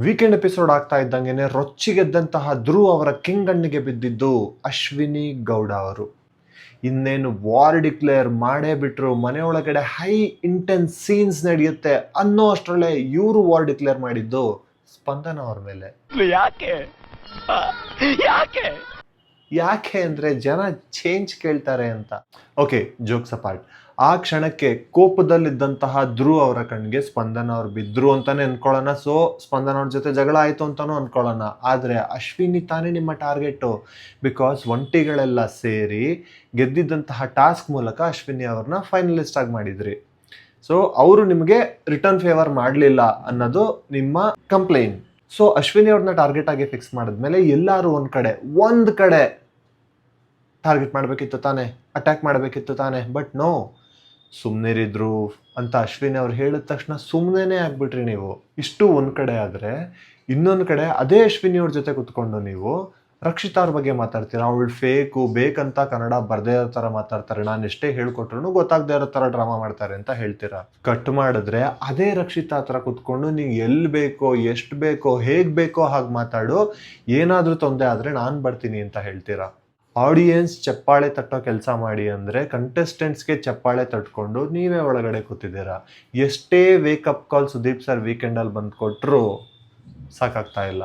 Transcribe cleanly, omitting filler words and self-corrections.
Weekend episode ಆಗ್ತಾ ಇದ್ದಂಗೆನೆ ರೊಚ್ಚಿಗೆದ್ದಂತಹ ಧ್ರುವ್ ಅವರ ಕೆಂಗಣ್ಣಿಗೆ ಬಿದ್ದಿದ್ದು ಅಶ್ವಿನಿ ಗೌಡ ಅವರು. ಇನ್ನೇನು ವಾರ್ ಡಿಕ್ಲೇರ್ ಮಾಡೇ ಬಿಟ್ರು, ಮನೆಯೊಳಗಡೆ ಹೈ ಇಂಟೆನ್ಸ್ ಸೀನ್ಸ್ ನಡೆಯುತ್ತೆ ಅನ್ನೋ ಅಷ್ಟರಲ್ಲೇ ಇವರು ವಾರ್ ಡಿಕ್ಲೇರ್ ಮಾಡಿದ್ದು ಸ್ಪಂದನ ಅವ್ರ ಮೇಲೆ. ಯಾಕೆ ಅಂದ್ರೆ ಜನ ಚೇಂಜ್ ಕೇಳ್ತಾರೆ ಅಂತ. Okay, jokes apart. ಆ ಕ್ಷಣಕ್ಕೆ ಕೋಪದಲ್ಲಿದ್ದಂತಹ ಧ್ರುವ್ ಅವರ ಕಣ್ಣಿಗೆ ಸ್ಪಂದನ ಅವ್ರು ಬಿದ್ರು ಅಂತಾನೆ ಅನ್ಕೊಳ್ಳೋಣ. ಸೊ ಸ್ಪಂದನ ಅವ್ರ ಜೊತೆ ಜಗಳ ಆಯ್ತು ಅಂತಾನು ಅನ್ಕೊಳ್ಳೋಣ. ಆದ್ರೆ ಅಶ್ವಿನಿ ತಾನೇ ನಿಮ್ಮ ಟಾರ್ಗೆಟು. ಬಿಕಾಸ್ ಒಂಟಿಗಳೆಲ್ಲ ಸೇರಿ ಗೆದ್ದಿದ್ದಂತಹ ಟಾಸ್ಕ್ ಮೂಲಕ ಅಶ್ವಿನಿ ಅವ್ರನ್ನ ಫೈನಲಿಸ್ಟ್ ಆಗಿ ಮಾಡಿದ್ರಿ. ಸೊ ಅವರು ನಿಮಗೆ ರಿಟರ್ನ್ ಫೇವರ್ ಮಾಡಲಿಲ್ಲ ಅನ್ನೋದು ನಿಮ್ಮ ಕಂಪ್ಲೇಂಟ್. ಸೊ ಅಶ್ವಿನಿ ಅವ್ರನ್ನ ಟಾರ್ಗೆಟ್ ಆಗಿ ಫಿಕ್ಸ್ ಮಾಡಿದ್ಮೇಲೆ ಎಲ್ಲರೂ ಒಂದ್ ಕಡೆ ಟಾರ್ಗೆಟ್ ಮಾಡಬೇಕಿತ್ತು ತಾನೆ, ಅಟ್ಯಾಕ್ ಮಾಡಬೇಕಿತ್ತು ತಾನೆ. ಬಟ್ ನೋ, ಸುಮ್ಮನಿರಿದ್ರು ಅಂತ ಅಶ್ವಿನಿ ಅವ್ರು ಹೇಳಿದ ತಕ್ಷಣ ಸುಮ್ಮನೆ ಆಗ್ಬಿಟ್ರಿ ನೀವು. ಇಷ್ಟು ಒಂದ್ ಕಡೆ ಆದ್ರೆ ಇನ್ನೊಂದು ಕಡೆ ಅದೇ ಅಶ್ವಿನಿ ಅವ್ರ ಜೊತೆ ಕುತ್ಕೊಂಡು ನೀವು ರಕ್ಷಿತಾ ಅವ್ರ ಬಗ್ಗೆ ಮಾತಾಡ್ತೀರಾ. ಅವಳು ಫೇಕು, ಬೇಕಂತ ಕನ್ನಡ ಬರ್ದೇ ಇರೋ ಥರ ಮಾತಾಡ್ತಾರೆ, ನಾನು ಎಷ್ಟೇ ಹೇಳ್ಕೊಟ್ರು ಗೊತ್ತಾಗದೇ ಇರೋ ಥರ ಡ್ರಾಮಾ ಮಾಡ್ತಾರೆ ಅಂತ ಹೇಳ್ತೀರಾ. ಕಟ್ ಮಾಡಿದ್ರೆ ಅದೇ ರಕ್ಷಿತಾ ಹತ್ರ ಕುತ್ಕೊಂಡು ನೀವು ಎಲ್ಲಿ ಬೇಕೋ, ಎಷ್ಟು ಬೇಕೋ, ಹೇಗೆ ಬೇಕೋ ಹಾಗೆ ಮಾತಾಡು, ಏನಾದರೂ ತೊಂದರೆ ಆದರೆ ನಾನು ಬರ್ತೀನಿ ಅಂತ ಹೇಳ್ತೀರಾ. ಆಡಿಯನ್ಸ್ ಚಪ್ಪಾಳೆ ತಟ್ಟೋ ಕೆಲಸ ಮಾಡಿ ಅಂದರೆ ಕಂಟೆಸ್ಟೆಂಟ್ಸ್ಗೆ ಚಪ್ಪಾಳೆ ತಟ್ಕೊಂಡು ನೀವೇ ಒಳಗಡೆ ಕೂತಿದ್ದೀರಾ. ಎಷ್ಟೇ ವೇಕಪ್ ಕಾಲ್ ಸುದೀಪ್ ಸರ್ ವೀಕೆಂಡಲ್ಲಿ ಬಂದು ಕೊಟ್ಟರು ಸಾಕಾಗ್ತಾ ಇಲ್ಲ.